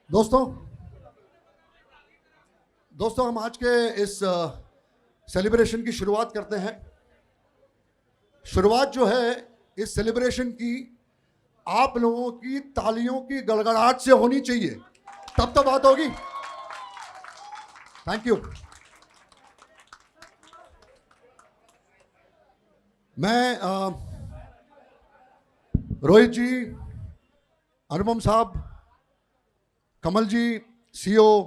दोस्तों दोस्तों हम आज के इस सेलिब्रेशन की शुरुआत करते हैं। शुरुआत जो है इस सेलिब्रेशन की आप लोगों की तालियों की गड़गड़ाहट से होनी चाहिए, तब तो बात होगी। Thank you. मैं रोहित जी, अनुपम साहब, कमल जी, सीईओ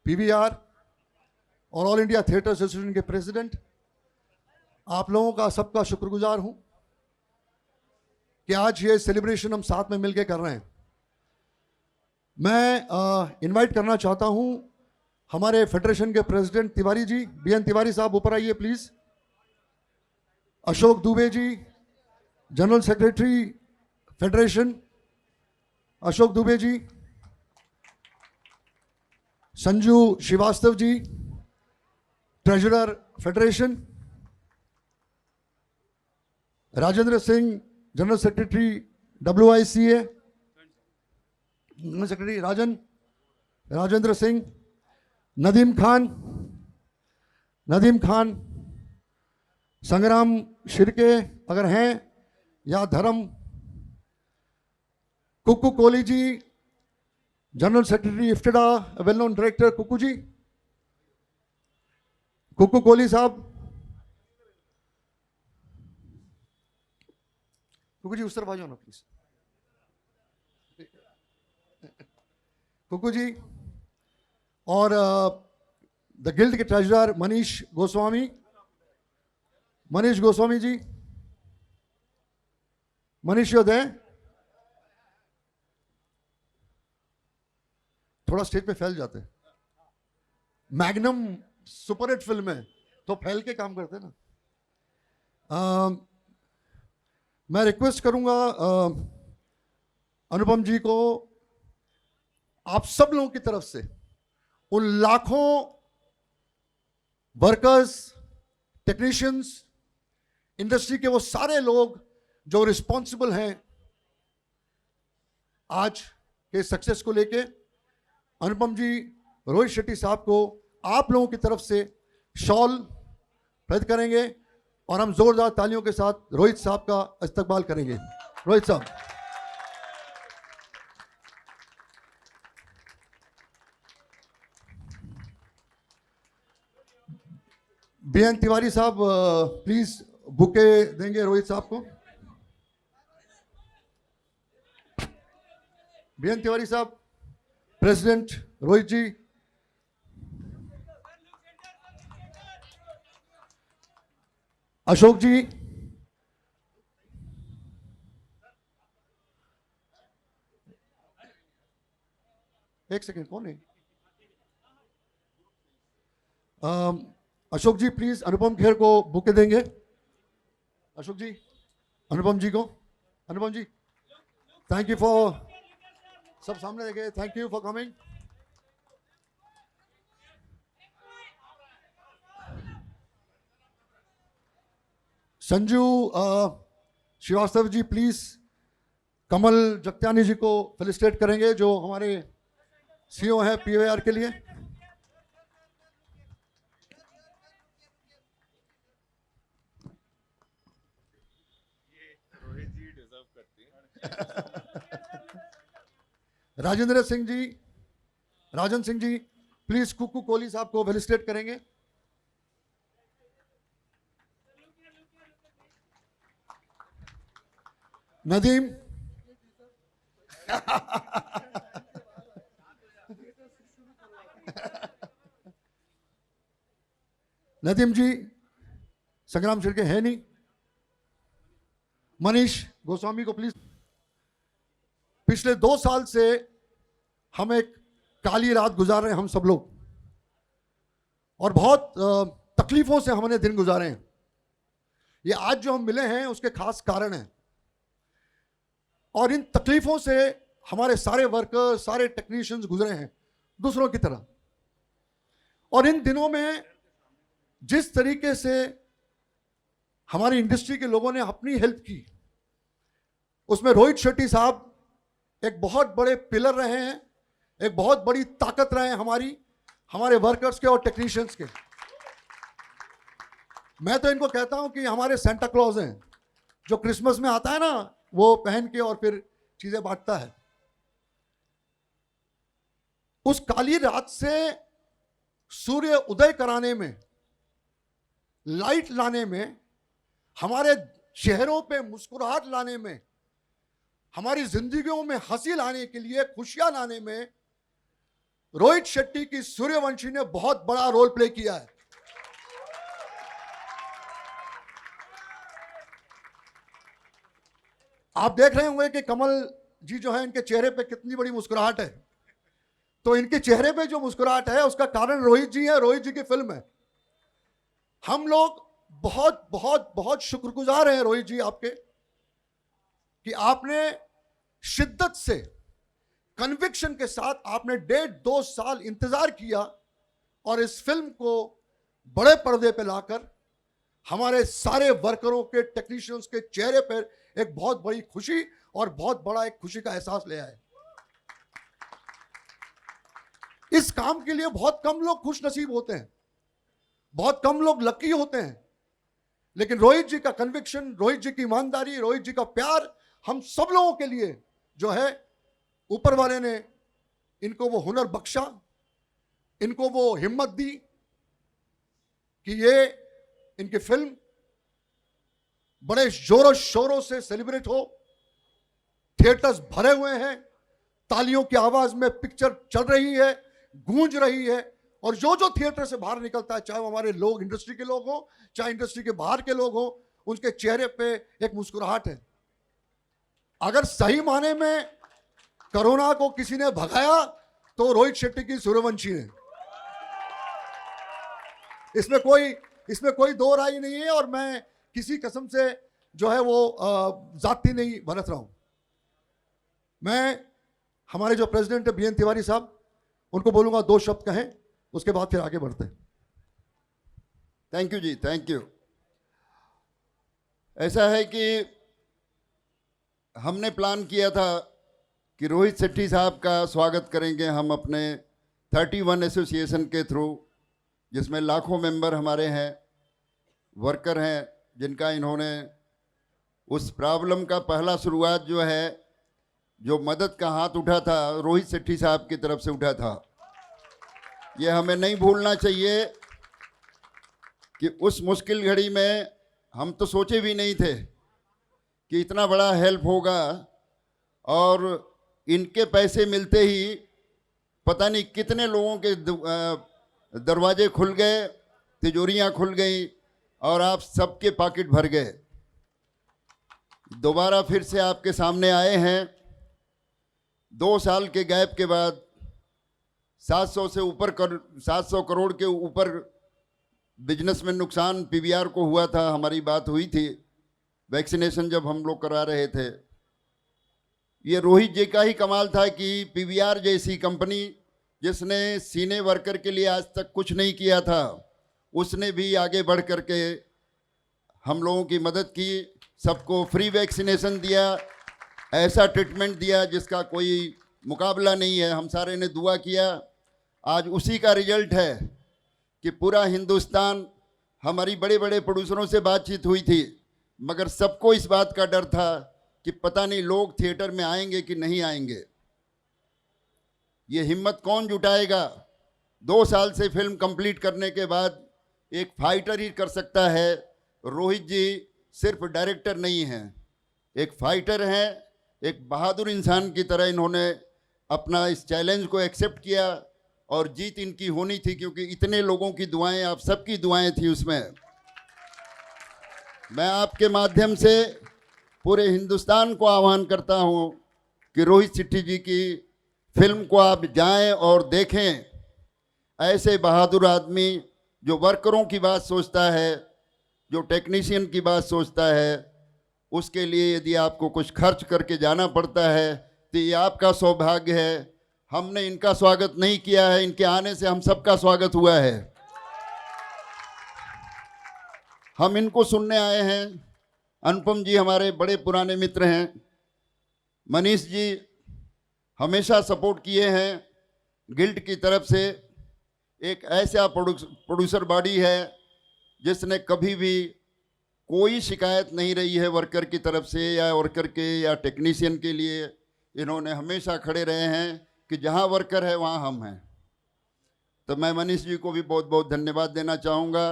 पीवीआर और ऑल इंडिया थिएटर एसोसिएशन के प्रेसिडेंट, आप लोगों का सबका शुक्रगुजार हूं कि आज ये सेलिब्रेशन हम साथ में मिलकर कर रहे हैं। मैं इनवाइट करना चाहता हूं हमारे फेडरेशन के प्रेसिडेंट तिवारी जी, बीएन तिवारी साहब ऊपर आइए please. Ashok Dubey ji, general secretary federation, Ashok Dubey ji. Sanju Srivastava ji, treasurer federation. Rajendra Singh, general secretary WICA, general secretary Rajendra Singh. Nadeem Khan, Sangram Shirke अगर हैं, या धर्म। Kukku Kohli ji, general secretary IFTDA, well known director Kukku ji, Kukku Kohli साहब। कुक्कू जी उस तरफ आ जाओ ना प्लीज। कुक्कू जी और द गिल्ड के ट्रेजरर मनीष गोस्वामी जी। मनीष योदय थोड़ा स्टेज पे फैल जाते हैं। मैग्नम सुपरहिट फिल्म है तो फैल के काम करते हैं ना। मैं रिक्वेस्ट करूंगा अनुपम जी को, आप सब लोगों की तरफ से उन लाखों वर्कर्स, टेक्नीशियंस, इंडस्ट्री के वो सारे लोग जो रिस्पॉन्सिबल हैं आज के सक्सेस को लेके, अनुपम जी, रोहित शेट्टी साहब को आप लोगों की तरफ से शॉल प्रदान करेंगे और हम जोरदार तालियों के साथ रोहित साहब का इस्तकबाल करेंगे। रोहित साहब। बीएन तिवारी साहब प्लीज बुके देंगे रोहित साहब को। बीएन तिवारी साहब, प्रेसिडेंट रोहित जी। अशोक जी, एक सेकेंड, कौन है? अशोक जी प्लीज अनुपम खेर को बुके देंगे। अशोक जी, अनुपम जी को। Anupam ji, thank you for, सब सामने देखे, thank you for coming. Sanju Srivastava ji please Kamal Jagtiani ji को फेलिसिटेट करेंगे जो हमारे सीईओ है पीवीआर के लिए। राजेंद्र सिंह जी प्लीज कुक्कू कोहली साहब को फेलिसिटेट करेंगे। नदीम नदीम जी, संग्राम शिर्के है नहीं। मनीष गोस्वामी को प्लीज। पिछले 2 साल से हम एक काली रात गुजार रहे हैं हम सब लोग, और बहुत तकलीफों से हमने दिन गुजारे हैं। ये आज जो हम मिले हैं उसके खास कारण हैं, और इन तकलीफों से हमारे सारे वर्कर्स, सारे टेक्नीशियंस गुजरे हैं दूसरों की तरह। और इन दिनों में जिस तरीके से हमारी इंडस्ट्री के लोगों ने अपनी हेल्प की, उसमें रोहित शेट्टी साहब एक बहुत बड़े पिलर रहे हैं एक बहुत बड़ी ताकत रहे हैं हमारे वर्कर्स के और टेक्नीशियंस के। मैं तो इनको कहता हूं कि हमारे सेंटा क्लॉज हैं, जो क्रिसमस में आता है ना, वो पहन के और फिर चीजें बांटता है। उस काली रात से सूर्य उदय कराने में, लाइट लाने में, हमारे चेहरों पे मुस्कुराहट लाने में, हमारी जिंदगियों में हंसी लाने के लिए, खुशियां लाने में रोहित शेट्टी की सूर्यवंशी ने बहुत बड़ा रोल प्ले किया है। आप देख रहे होंगे कि कमल जी जो है, इनके चेहरे पे कितनी बड़ी मुस्कुराहट है। तो इनके चेहरे पे जो मुस्कुराहट है उसका कारण रोहित जी है, रोहित जी की फिल्म है। हम लोग बहुत बहुत बहुत शुक्रगुजार हैं रोहित जी आपके, कि आपने शिद्दत से, कन्विक्शन के साथ आपने 1.5-2 साल इंतजार किया और इस फिल्म को बड़े पर्दे पे लाकर हमारे सारे वर्करों के, टेक्नीशियंस के चेहरे पर एक बहुत बड़ी खुशी और बहुत बड़ा एक खुशी का एहसास ले आए। इस काम के लिए बहुत कम लोग खुश नसीब होते हैं, बहुत कम लोग लकी होते हैं, लेकिन रोहित जी का कन्विक्शन, रोहित जी की ईमानदारी, रोहित जी का प्यार हम सब लोगों के लिए जो है, ऊपर वाले ने इनको वो हुनर बख्शा, इनको वो हिम्मत दी कि ये इनकी फिल्म बड़े जोरों शोरों से सेलिब्रेट हो। थिएटर्स भरे हुए हैं, तालियों की आवाज में पिक्चर चल रही है, गूंज रही है, और जो जो थिएटर से बाहर निकलता है, चाहे वो हमारे लोग, इंडस्ट्री के लोग हो, चाहे इंडस्ट्री के बाहर के लोग हो, उनके चेहरे पे एक मुस्कुराहट है। अगर सही माने में कोरोना को किसी ने भगाया तो रोहित शेट्टी की सूर्यवंशी ने। इसमें कोई दो राय नहीं है, और मैं किसी कसम से जो है वो जाति नहीं बरत रहा हूं। मैं हमारे जो प्रेसिडेंट है बीएन तिवारी साहब, उनको बोलूंगा 2 शब्द कहें, उसके बाद फिर आगे बढ़ते हैं। थैंक यू जी, थैंक यू। ऐसा है कि हमने प्लान किया था कि रोहित शेट्टी साहब का स्वागत करेंगे हम अपने 31 एसोसिएशन के थ्रू, जिसमें लाखों मेंबर हमारे हैं, वर्कर हैं, जिनका इन्होंने उस प्रॉब्लम का पहला शुरुआत जो है, जो मदद का हाथ उठा था, रोहित शेट्टी साहब की तरफ से उठा था। ये हमें नहीं भूलना चाहिए कि उस मुश्किल घड़ी में हम तो सोचे भी नहीं थे कि इतना बड़ा हेल्प होगा, और इनके पैसे मिलते ही पता नहीं कितने लोगों के दरवाजे खुल गए, तिजोरियां खुल गई, और आप सबके पॉकेट भर गए। दोबारा फिर से आपके सामने आए हैं 2 साल के गैप के बाद। 700 करोड़ के ऊपर बिजनेस में नुकसान पीवीआर को हुआ था। हमारी बात हुई थी वैक्सीनेशन जब हम लोग करा रहे थे। ये रोहित जी का ही कमाल था कि पीवीआर जैसी कंपनी, जिसने सीने वर्कर के लिए आज तक कुछ नहीं किया था, उसने भी आगे बढ़ करके हम लोगों की मदद की, सबको फ्री वैक्सीनेशन दिया, ऐसा ट्रीटमेंट दिया जिसका कोई मुकाबला नहीं है। हम सारे ने दुआ किया। आज उसी का रिजल्ट है कि पूरा हिंदुस्तान, हमारी बड़े बड़े प्रोड्यूसरों से बातचीत हुई थी, मगर सबको इस बात का डर था कि पता नहीं लोग थिएटर में आएंगे कि नहीं आएंगे। ये हिम्मत कौन जुटाएगा? 2 साल से फिल्म कंप्लीट करने के बाद एक फाइटर ही कर सकता है। रोहित जी सिर्फ डायरेक्टर नहीं हैं, एक फाइटर हैं। एक बहादुर इंसान की तरह इन्होंने अपना इस चैलेंज को एक्सेप्ट किया, और जीत इनकी होनी थी, क्योंकि इतने लोगों की दुआएं, आप सबकी दुआएं थी उसमें। मैं आपके माध्यम से पूरे हिंदुस्तान को आह्वान करता हूं कि रोहित शेट्टी जी की फिल्म को आप जाएं और देखें। ऐसे बहादुर आदमी जो वर्करों की बात सोचता है, जो टेक्नीशियन की बात सोचता है, उसके लिए यदि आपको कुछ खर्च करके जाना पड़ता है तो ये आपका सौभाग्य है। हमने इनका स्वागत नहीं किया है, इनके आने से हम सबका स्वागत हुआ है। हम इनको सुनने आए हैं। अनुपम जी हमारे बड़े पुराने मित्र हैं, मनीष जी हमेशा सपोर्ट किए हैं, गिल्ड की तरफ से एक ऐसा प्रोड्यूसर बॉडी है जिसने कभी भी कोई शिकायत नहीं रही है वर्कर की तरफ से या वर्कर के या टेक्नीशियन के लिए। इन्होंने हमेशा खड़े रहे हैं कि जहां वर्कर है वहां हम हैं। तो मैं मनीष जी को भी बहुत बहुत धन्यवाद देना चाहूँगा।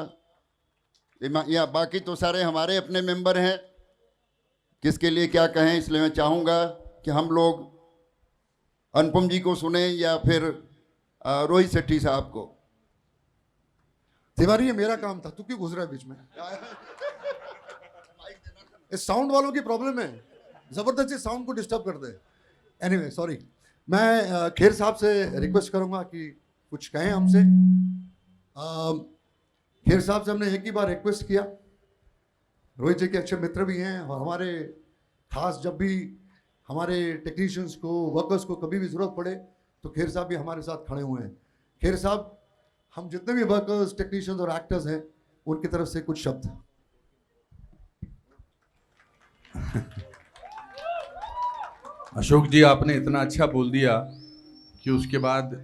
या बाकी तो सारे हमारे अपने मेंबर हैं, किसके लिए क्या कहें, इसलिए मैं चाहूँगा कि हम लोग अनुपम जी को सुने या फिर रोहित शेट्टी साहब को। तिवारी, ये मेरा काम था, तू क्यों घुस रहा है बीच में? इस साउंड वालों की प्रॉब्लम है, जबरदस्ती साउंड को डिस्टर्ब कर दे। एनीवे सॉरी, मैं खेर साहब से रिक्वेस्ट करूंगा कि कुछ कहें हमसे। खेर साहब से हमने एक ही बार रिक्वेस्ट किया, रोहित जी के अच्छे मित्र भी हैं और हमारे खास जब भी हमारे टेक्नीशियंस को, वर्कर्स को कभी भी ज़रूरत पड़े तो खेर साहब भी हमारे साथ खड़े हुए हैं। खेर साहब, हम जितने भी वर्कर्स, टेक्नीशियंस और एक्टर्स हैं उनकी तरफ से कुछ शब्द। अशोक जी, आपने इतना अच्छा बोल दिया कि उसके बाद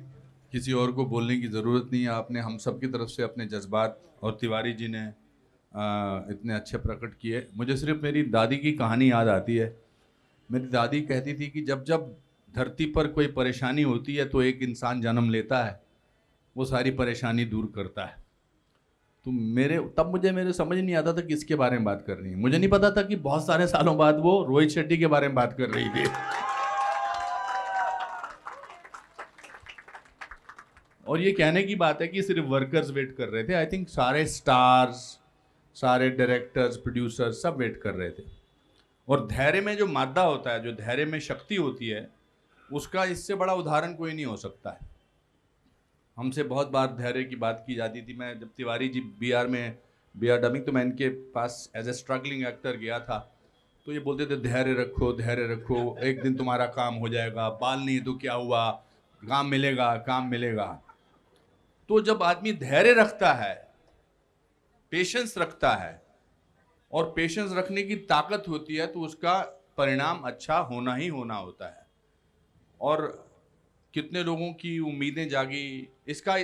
किसी और को बोलने की ज़रूरत नहीं है। आपने हम सब की तरफ से अपने जज्बात, और तिवारी जी ने इतने अच्छे प्रकट किए। मुझे सिर्फ मेरी दादी की कहानी याद आती है। मेरी दादी कहती थी कि जब जब धरती पर कोई परेशानी होती है तो एक इंसान जन्म लेता है, वो सारी परेशानी दूर करता है। तो मुझे समझ नहीं आता था किसके बारे में बात कर रही है। मुझे नहीं पता था कि बहुत सारे सालों बाद वो रोहित शेट्टी के बारे में बात कर रही थी। और ये कहने की बात है कि सिर्फ वर्कर्स वेट कर रहे थे। आई थिंक सारे स्टार्स, सारे डायरेक्टर्स, प्रोड्यूसर्स सब वेट कर रहे थे। और धैर्य में जो मादा होता है, जो धैर्य में शक्ति होती है, उसका इससे बड़ा उदाहरण कोई नहीं हो सकता है। हमसे बहुत बार धैर्य की बात की जाती थी। मैं जब Tiwari ji B R dubbing, तो मैं इनके पास एज ए स्ट्रगलिंग एक्टर गया था, तो ये बोलते थे धैर्य रखो, धैर्य रखो, एक दिन तुम्हारा काम हो जाएगा, बाल नहीं तो क्या हुआ, काम मिलेगा, काम मिलेगा। तो जब आदमी धैर्य रखता है, पेशेंस रखता है, और पेशेंस रखने की ताकत होती है, तो उसका परिणाम अच्छा होना ही होना होता है। और कितने लोगों की उम्मीदें जागी, इसका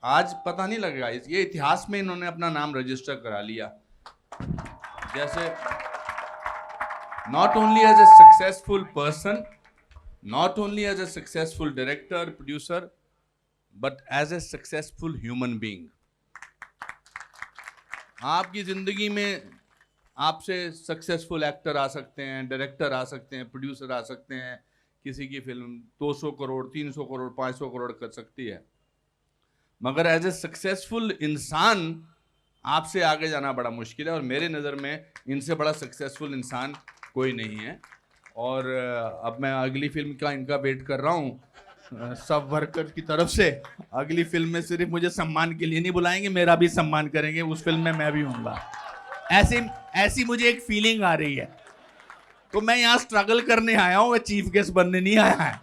आज पता नहीं लगेगा। ये इतिहास में इन्होंने अपना नाम रजिस्टर करा लिया। जैसे not only as a successful person, not only as a successful director, producer, but as a successful human being. आपकी जिंदगी में आपसे सक्सेसफुल एक्टर आ सकते हैं, डायरेक्टर आ सकते हैं, प्रोड्यूसर आ सकते हैं। किसी की फिल्म 200 करोड़, 300 करोड़, 500 करोड़ कर सकती है, मगर एज ए सक्सेसफुल इंसान आपसे आगे जाना बड़ा मुश्किल है। और मेरे नज़र में इनसे बड़ा सक्सेसफुल इंसान कोई नहीं है। और अब मैं अगली फिल्म का इनका वेट कर रहा हूँ सब वर्कर की तरफ से। अगली फिल्म में सिर्फ मुझे सम्मान के लिए नहीं बुलाएंगे, मेरा भी सम्मान करेंगे। उस फिल्म में मैं भी हूँगा। ऐसी मुझे एक फीलिंग आ रही है। तो मैं यहाँ स्ट्रगल करने आया हूँ, चीफ गेस्ट बनने नहीं आया है।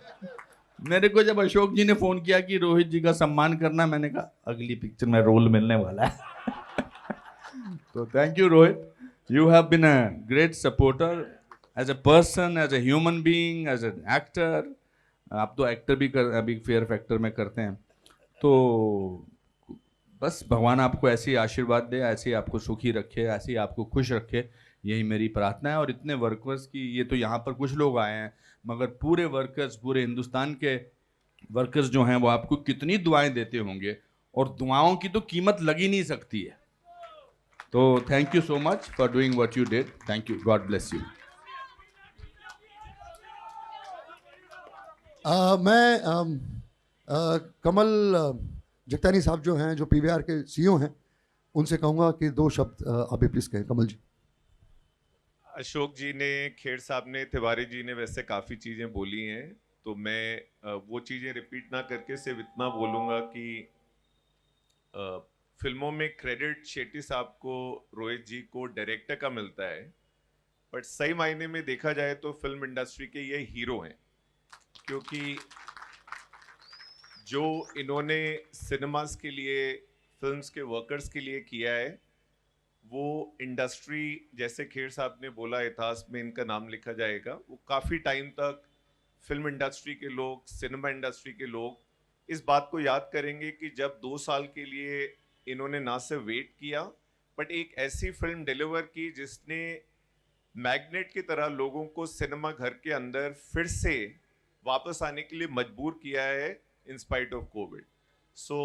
मेरे को जब अशोक जी ने फोन किया कि रोहित जी का सम्मान करना, मैंने कहा अगली पिक्चर में रोल मिलने वाला है। तो thank you Rohit, you have been a great supporter as a person, as a human being, as an actor. आप तो एक्टर भी अभी फेयर फैक्टर में करते हैं। तो बस भगवान आपको ऐसे ही आशीर्वाद दे, ऐसे ही आपको सुखी रखे, ऐसे ही आपको खुश रखे, यही मेरी प्रार्थना है। और इतने वर्कर्स की, ये तो यहाँ पर कुछ लोग आए हैं, मगर पूरे वर्कर्स, पूरे हिंदुस्तान के वर्कर्स जो हैं वो आपको कितनी दुआएं देते होंगे, और दुआओं की तो कीमत लगी नहीं सकती है। तो thank you so much for doing what you did. Thank you, God bless you. Kamal Jagtiani साहब जो हैं, जो पीवीआर के सीईओ हैं, उनसे कहूँगा कि दो शब्द आप भी प्लीज कहें। कमल जी। अशोक जी ने, खेर साहब ने, तिवारी जी ने वैसे काफ़ी चीज़ें बोली हैं, तो मैं वो चीज़ें रिपीट ना करके सिर्फ इतना बोलूँगा कि फिल्मों में क्रेडिट शेट्टी साहब को, रोहित जी को डायरेक्टर का मिलता है, बट सही मायने में देखा जाए तो फिल्म इंडस्ट्री के ये हीरो हैं। क्योंकि जो इन्होंने सिनेमास के लिए, फिल्म्स के वर्कर्स के लिए किया है, वो इंडस्ट्री, जैसे खेर साहब ने बोला, इतिहास में इनका नाम लिखा जाएगा। वो काफ़ी टाइम तक फिल्म इंडस्ट्री के लोग, सिनेमा इंडस्ट्री के लोग इस बात को याद करेंगे कि जब 2 साल के लिए इन्होंने ना सिर्फ वेट किया बट एक ऐसी फिल्म डिलीवर की जिसने मैग्नेट की तरह लोगों को सिनेमा घर के अंदर फिर से वापस आने के लिए मजबूर किया है in spite of Covid. So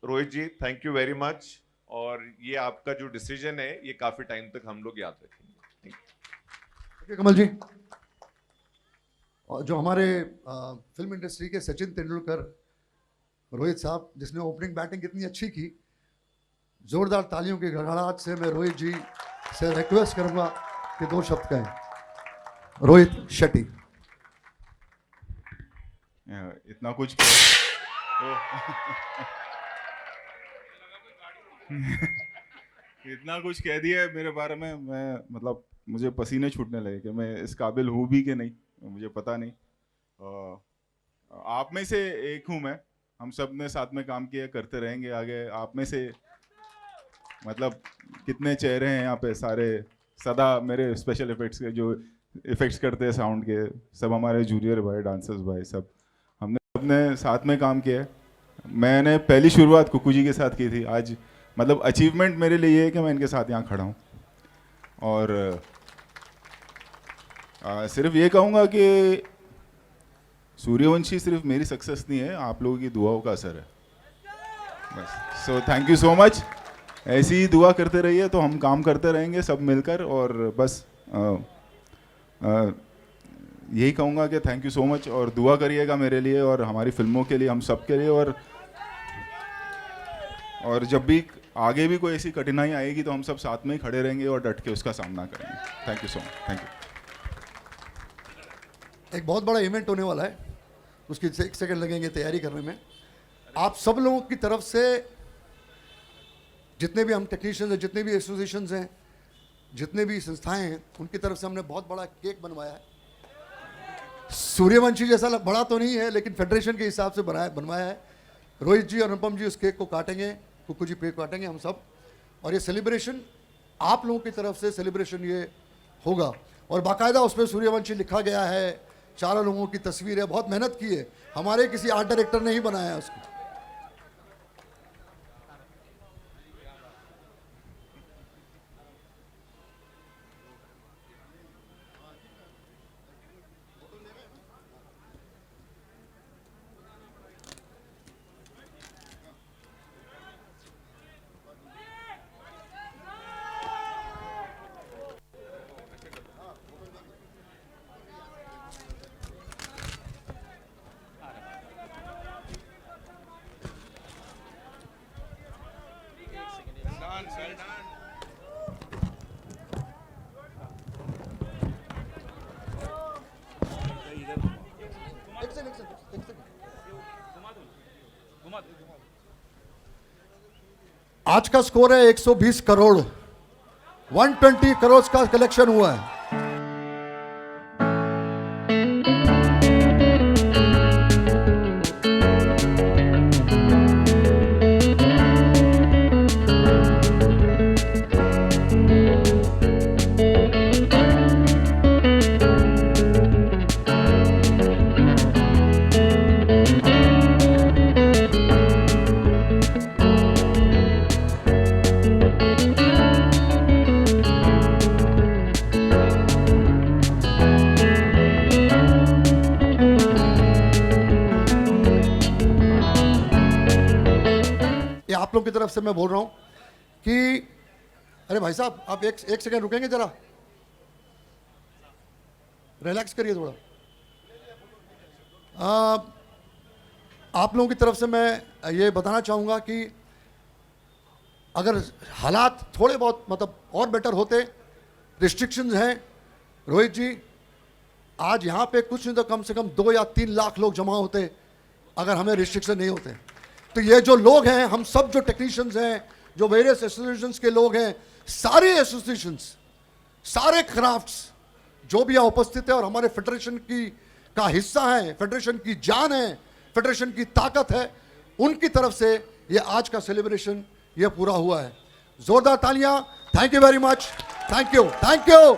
Rohit ji, thank you very much, और ये आपका जो डिसीजन है ये काफी टाइम तक हम लोग याद रखेंगे। ओके कमल जी, और जो हमारे फिल्म इंडस्ट्री के सचिन तेंदुलकर रोहित साहब, जिसने ओपनिंग बैटिंग कितनी अच्छी की, जोरदार तालियों की गड़गड़ाहट से मैं रोहित जी से रिक्वेस्ट करूंगा कि 2 शब्द कहें। रोहित शेट्टी। इतना कुछ इतना कुछ कह दिया है मेरे बारे में, मैं मतलब मुझे पसीने छूटने लगे कि मैं इस काबिल हूँ भी कि नहीं, मुझे पता नहीं। आप में से एक हूँ मैं, हम सब ने साथ में काम किया, करते रहेंगे आगे। आप में से मतलब कितने चेहरे हैं यहाँ पे, सारे सदा मेरे स्पेशल इफेक्ट्स के जो इफेक्ट्स करते हैं साउंड के, सब हमारे जूनियर भाई, डांसर्स भाई, सब हमने सबने साथ में काम किया है। मैंने पहली शुरुआत कुकू जी के साथ की थी, आज मतलब अचीवमेंट मेरे लिए ये है कि मैं इनके साथ यहाँ खड़ा हूँ। और सिर्फ ये कहूँगा कि सूर्यवंशी सिर्फ मेरी सक्सेस नहीं है, आप लोगों की दुआओं का असर है बस। So thank you so much, ऐसी ही दुआ करते रहिए तो हम काम करते रहेंगे सब मिलकर। और बस यही कहूँगा कि थैंक यू सो मच, और दुआ करिएगा मेरे लिए और हमारी फिल्मों के लिए, हम सब के लिए। और जब भी आगे भी कोई ऐसी कठिनाई आएगी तो हम सब साथ में ही खड़े रहेंगे और डट के उसका सामना करेंगे। Thank you so much, thank you. एक बहुत बड़ा इवेंट होने वाला है, उसकी 1 सेकंड लगेंगे तैयारी करने में। आप सब लोगों की तरफ से, जितने भी हम टेक्नीशियंस हैं, जितने भी एसोसिएशंस हैं, जितने भी संस्थाएं हैं, उनकी तरफ से हमने बहुत बड़ा केक बनवाया है। सूर्यवंशी जैसा बड़ा तो नहीं है, लेकिन फेडरेशन के हिसाब से बनवाया है। रोहित जी और अनुपम जी उस केक को काटेंगे, कुकू जी पे काटेंगे हम सब। और ये सेलिब्रेशन आप लोगों की तरफ से सेलिब्रेशन ये होगा, और बाकायदा उसमें सूर्यवंशी लिखा गया है, चारों लोगों की तस्वीर है, बहुत मेहनत की है, हमारे किसी आर्ट डायरेक्टर ने ही बनाया है उसको। आज का स्कोर है 120 करोड़, 120 करोड़ का कलेक्शन हुआ है। आप लोगों की तरफ से मैं बोल रहा हूं कि अरे भाई साहब, आप एक सेकंड रुकेंगे, जरा रिलैक्स करिए थोड़ा। आप लोगों की तरफ से मैं ये बताना चाहूंगा कि अगर हालात थोड़े बहुत मतलब और बेटर होते, रिस्ट्रिक्शंस हैं, रोहित जी आज यहाँ पे कुछ नहीं तो कम से कम 2 या 3 लाख लोग जमा होते अगर हमें रिस्ट्रिक्शन नहीं होते। तो ये जो लोग हैं, हम सब जो टेक्नीशियंस हैं, जो वेरियस एसोसिएशंस के लोग हैं, सारे एसोसिएशंस, सारे क्राफ्ट्स जो भी यहाँ उपस्थित है और हमारे फेडरेशन का हिस्सा है, फेडरेशन की जान है, फेडरेशन की ताकत है, उनकी तरफ से ये आज का सेलिब्रेशन ये पूरा हुआ है। जोरदार तालियां। Thank you very much, thank you, thank you.